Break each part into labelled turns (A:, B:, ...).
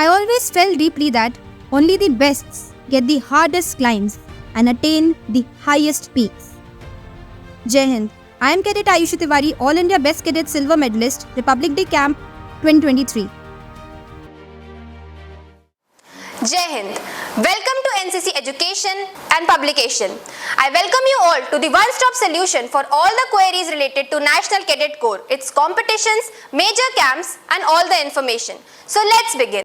A: I always felt deeply that only the best get the hardest climbs and attain the highest peaks. Jai Hind. I am Cadet Ayushi Tiwari, All India Best Cadet Silver Medalist, Republic Day Camp 2023.
B: Jai Hind. Welcome to NCC Education and Publication. I welcome you all to the one-stop solution for all the queries related to National Cadet Corps, its competitions, major camps and all the information. So let's begin.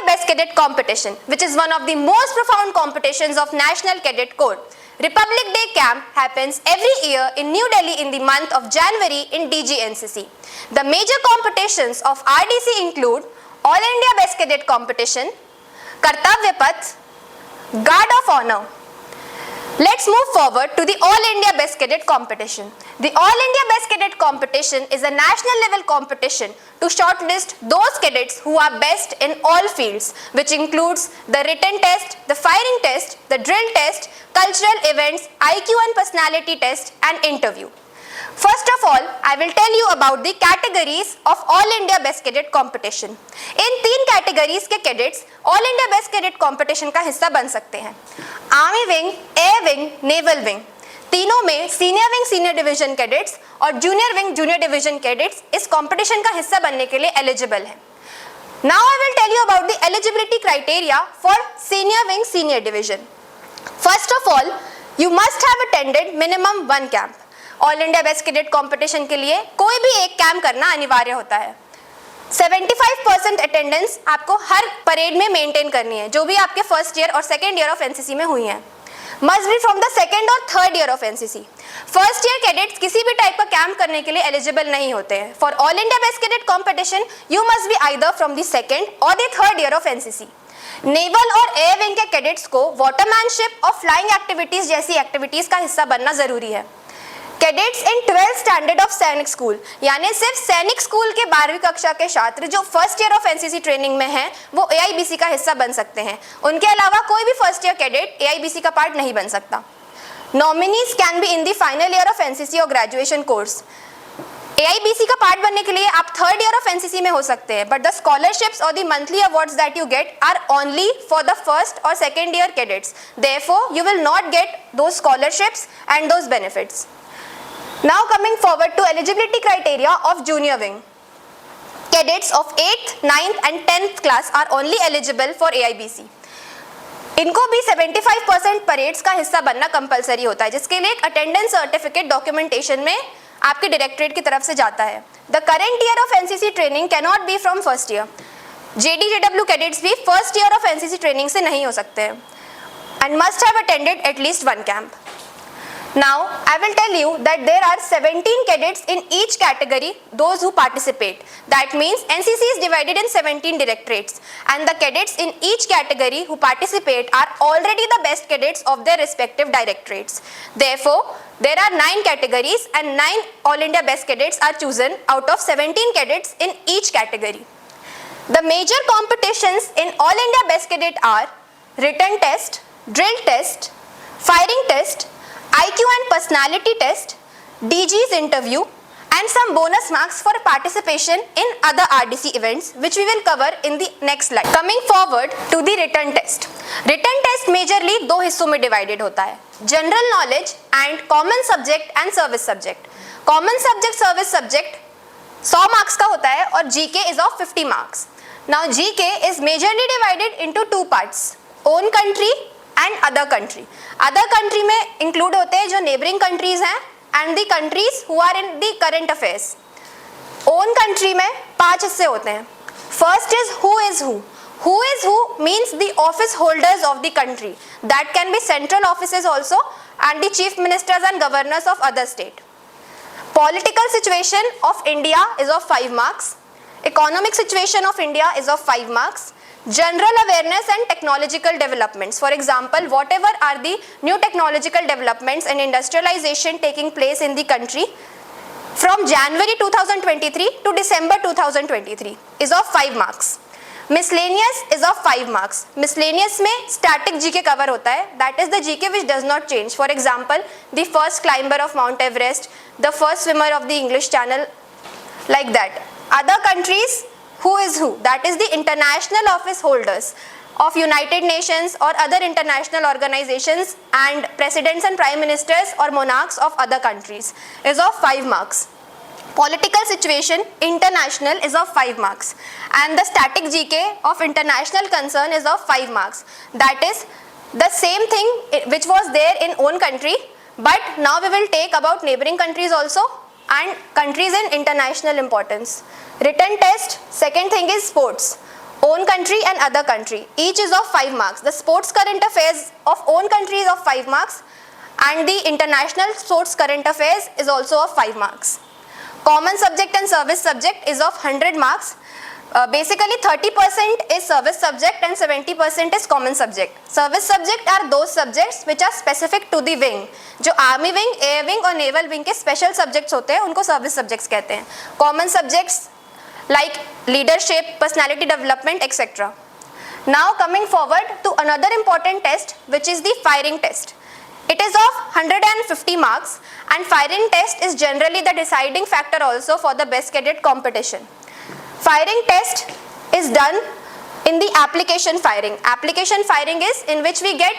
B: Best Cadet Competition, which is one of the most profound competitions of National Cadet Corps. Republic Day Camp happens every year in New Delhi in the month of January in DGNCC. The major competitions of RDC include All India Best Cadet Competition, Kartavya Path, Guard of Honor. Let's move forward to the All India Best Cadet Competition. The All India Best Cadet Competition is a national level competition to shortlist those cadets who are best in all fields, which includes the written test, the firing test, the drill test, cultural events, IQ and personality test and interview. First of all, I will tell you about the categories of All India Best Cadet Competition. In 3 categories के cadets All India Best Cadet Competition का हिस्सा बन सकते हैं. Army Wing, Air Wing, Naval Wing. तीनों में Senior Wing Senior Division Cadets और Junior Wing Junior Division Cadets इस competition का हिस्सा बनने के लिए eligible हैं. Now I will tell you about the eligibility criteria for Senior Wing Senior Division. First of all, you must have attended minimum 1 camp. All India best cadet competition के लिए कोई भी एक कैंप करना अनिवार्य होता है. 75% अटेंडेंस आपको हर परेड में मेंटेन करनी है जो भी आपके फर्स्ट ईयर और सेकंड ईयर ऑफ एनसीसी में हुई है. Must be from the second और third year of NCC. First year cadets किसी भी टाइप का कैंप करने के लिए एलिजिबल नहीं होते हैं. For all India best cadet competition you must be either from the second और the third year of NCC. Naval और एयर विंग के कैडेट्स को वाटरमैनशिप और फ्लाइंग एक्टिविटीज जैसी एक्टिविटीज का हिस्सा बनना जरूरी है. Cadets in 12th standard of सैनिक स्कूल, यानी सिर्फ सैनिक स्कूल के 12वीं कक्षा के छात्र जो first year of NCC training में हैं वो एआईबीसी का हिस्सा बन सकते हैं. उनके अलावा कोई भी फर्स्ट ईयर कैडेट एआईबीसी का पार्ट नहीं बन सकता. Nominees can be in the final year of NCC और ग्रेजुएशन कोर्स. एआईबीसी का पार्ट बनने के लिए आप थर्ड ईयर ऑफ एनसीसी में हो सकते हैं, बट द स्कॉलरशिप्स और the monthly awards that you get are only for the first और second year cadets. Therefore you will not get those scholarships and those benefits. Now coming forward to eligibility criteria of junior wing. Cadets of 8th, 9th and 10th class are only eligible for AIBC. इनको भी 75% parades का हिस्सा बनना compulsory होता है जिसके लिए एक अटेंडेंस सर्टिफिकेट डॉक्यूमेंटेशन में आपके डायरेक्टरेट की तरफ से जाता है. The current year of NCC training can not be from first year. JDJW cadets भी first year of NCC training से नहीं हो सकते हैं and must have attended at least 1 camp. Now, I will tell you that there are 17 cadets in each category, those who participate. That means NCC is divided in 17 directorates and the cadets in each category who participate are already the best cadets of their respective directorates. Therefore, there are 9 categories and 9 All India Best Cadets are chosen out of 17 cadets in each category. The major competitions in All India Best Cadet are written test, drill test, firing test, IQ and personality test, DG's interview and some bonus marks for participation in other RDC events which we will cover in the next slide. Coming forward to the written test. Written test majorly 2 हिस्सों में divided होता है. General knowledge and common subject and service subject. Common subject service subject 100 marks का होता है और GK is of 50 marks. Now GK is majorly divided into 2 parts. Own country and other country. Other country में include होते हैं जो neighbouring countries हैं and the countries who are in the current affairs. Own country में 5 हिस्से होते हैं. First is who is who. Who is who means the office holders of the country. That can be central offices also and the chief ministers and governors of other state. Political situation of India is of 5 marks. Economic situation of India is of 5 marks. General awareness and technological developments. For example, whatever are the new technological developments and industrialization taking place in the country from January 2023 to December 2023 is of 5 marks. Miscellaneous is of 5 marks. Miscellaneous में static GK cover होता है, that is the GK which does not change. For example, the first climber of Mount Everest, the first swimmer of the English Channel, like that. Other countries, who is who? That is the international office holders of United Nations or other international organizations and presidents and prime ministers or monarchs of other countries is of 5 marks. Political situation, international, is of 5 marks, and the static GK of international concern is of 5 marks. That is the same thing which was there in own country, but now we will take about neighboring countries also and countries in international importance. Written test, second thing is sports, own country and other country, each is of 5 marks. The sports current affairs of own country is of 5 marks, and the international sports current affairs is also of 5 marks. Common subject and service subject is of 100 marks. Basically 30% is service subject and 70% is common subject. Service subject are those subjects which are specific to the wing. जो army wing, air wing और naval wing के special subjects होते हैं उनको service subjects कहते हैं. Common subjects like leadership, personality development, etc. Now coming forward to another important test, which is the firing test. It is of 150 marks, and firing test is generally the deciding factor also for the best cadet competition. Firing test is done in the application firing. Application firing is in which we get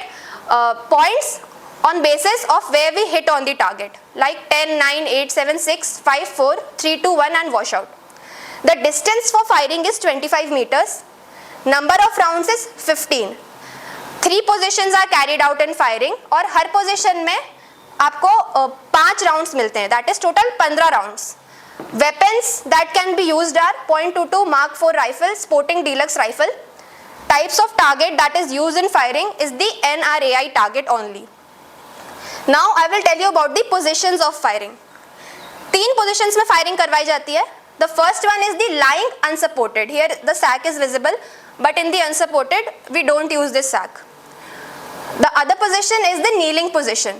B: points on basis of where we hit on the target, like 10, 9, 8, 7, 6, 5, 4, 3, 2, 1 and wash out. The distance for firing is 25 meters. Number of rounds is 15. 3 positions are carried out in firing और हर position में आपको 5 rounds मिलते हैं, that is total 15 rounds. Weapons that can be used are .22 Mark 4 rifle, sporting deluxe rifle. Types of target that is used in firing is the NRAI target only. Now I will tell you about the positions of firing. 3 positions में firing करवाई जाती है. The first one is the lying unsupported. Here the sack is visible, but in the unsupported we don't use this sack. The other position is the kneeling position,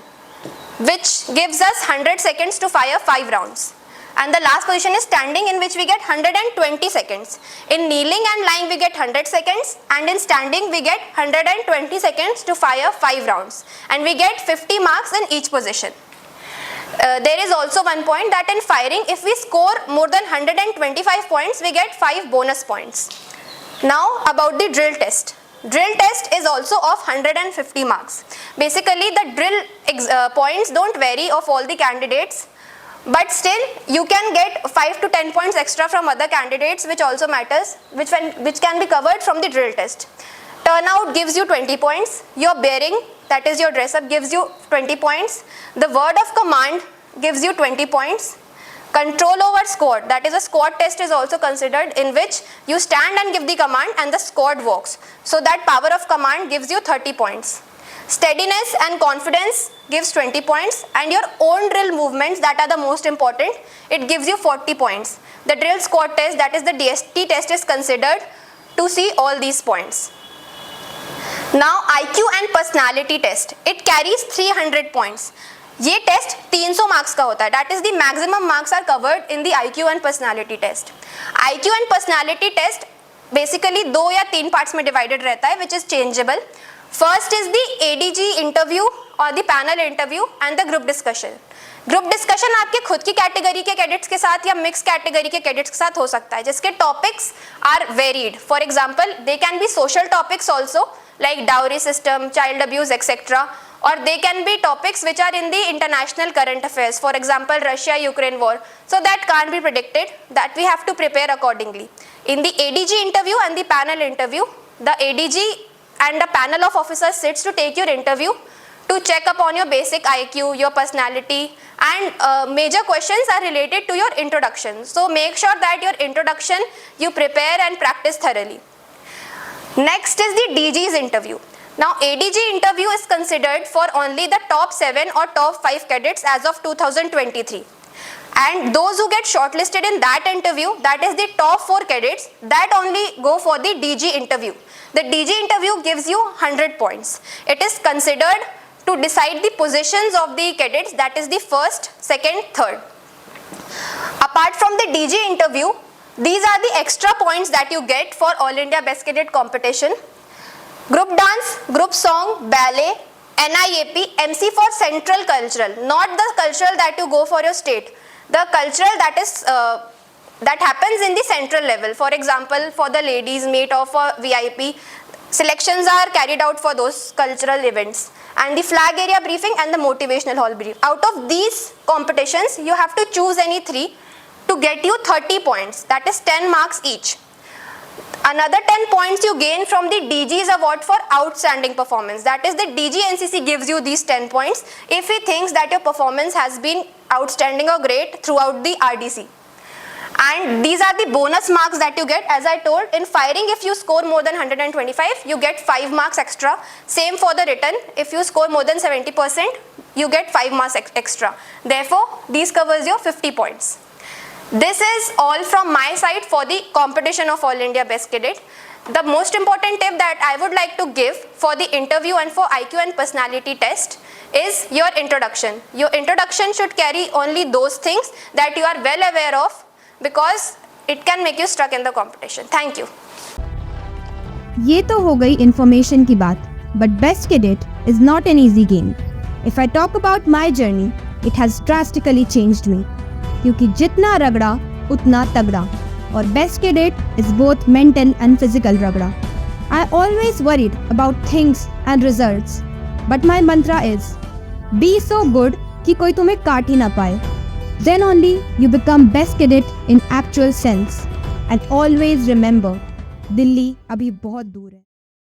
B: which gives us 100 seconds to fire 5 rounds. And the last position is standing, in which we get 120 seconds. In kneeling and lying we get 100 seconds, and in standing we get 120 seconds to fire 5 rounds. And we get 50 marks in each position. There is also one point that in firing, if we score more than 125 points, we get 5 bonus points. Now about the drill test. Drill test is also of 150 marks. Basically the drill points don't vary of all the candidates, but still you can get 5 to 10 points extra from other candidates, which also matters, which can be covered from the drill test. Turnout gives you 20 points. Your bearing, that is your dress up, gives you 20 points. The word of command gives you 20 points. Control over squad, that is a squad test is also considered, in which you stand and give the command and the squad walks. So that power of command gives you 30 points. Steadiness and confidence gives 20 points, and your own drill movements that are the most important, it gives you 40 points. The drill squad test, that is the DST test, is considered to see all these points. Now IQ and personality test, it carries 300 points. ये test 300 marks का होता है, that is the maximum marks are covered in the IQ and personality test. IQ and personality test basically 2 या 3 parts में divided रहता है, which is changeable. First is the ADG interview और the panel interview and the group discussion. Group discussion आपके खुद की category के cadets के साथ या मिक्स कैटेगरी के कैडेट्स के साथ हो सकता है, जिसके topics are varied. For example they can be social topics also, like dowry system, child abuse, etc. Or they can be topics which are in the international current affairs, for example Russia-Ukraine war. So that can't be predicted, that we have to prepare accordingly. In the ADG interview and the panel interview, the ADG and the panel of officers sits to take your interview to check upon your basic IQ, your personality, and major questions are related to your introduction. So make sure that your introduction you prepare and practice thoroughly. Next is the DG's interview. Now ADG interview is considered for only the top 7 or top 5 cadets as of 2023. And those who get shortlisted in that interview, that is the top 4 cadets, that only go for the DG interview. The DG interview gives you 100 points. It is considered to decide the positions of the cadets, that is the first, second, third. Apart from the DG interview, these are the extra points that you get for All India Best Cadet competition. Group dance, group song, ballet, NIAP, MC for central cultural, not the cultural that you go for your state. The cultural that is that happens in the central level. For example, for the ladies meet or for VIP, selections are carried out for those cultural events. And the flag area briefing and the motivational hall brief. Out of these competitions, you have to choose any 3 to get you 30 points. That is 10 marks each. Another 10 points you gain from the DG's award for outstanding performance. That is, the DG NCC gives you these 10 points if he thinks that your performance has been outstanding or great throughout the RDC. And these are the bonus marks that you get. As I told, in firing, if you score more than 125, you get 5 marks extra. Same for the written. If you score more than 70%, you get 5 marks extra. Therefore, these covers your 50 points. This is all from my side for the competition of All India Best Cadet. The most important tip that I would like to give for the interview and for IQ and personality test is your introduction. Your introduction should carry only those things that you are well aware of, because it can make you stuck in the competition. Thank you.
A: ये तो हो गई information की बात, but Best Cadet is not an easy game. If I talk about my journey, it has drastically changed me. क्योंकि जितना रगड़ा उतना तगड़ा, और Best Cadet is both mental and physical रगड़ा. I always worried about things and results, but my mantra is be so good कि कोई तुम्हें काट ही ना पाए. Then only you become Best Cadet in actual sense. And always remember, Delhi अभी बहुत दूर है.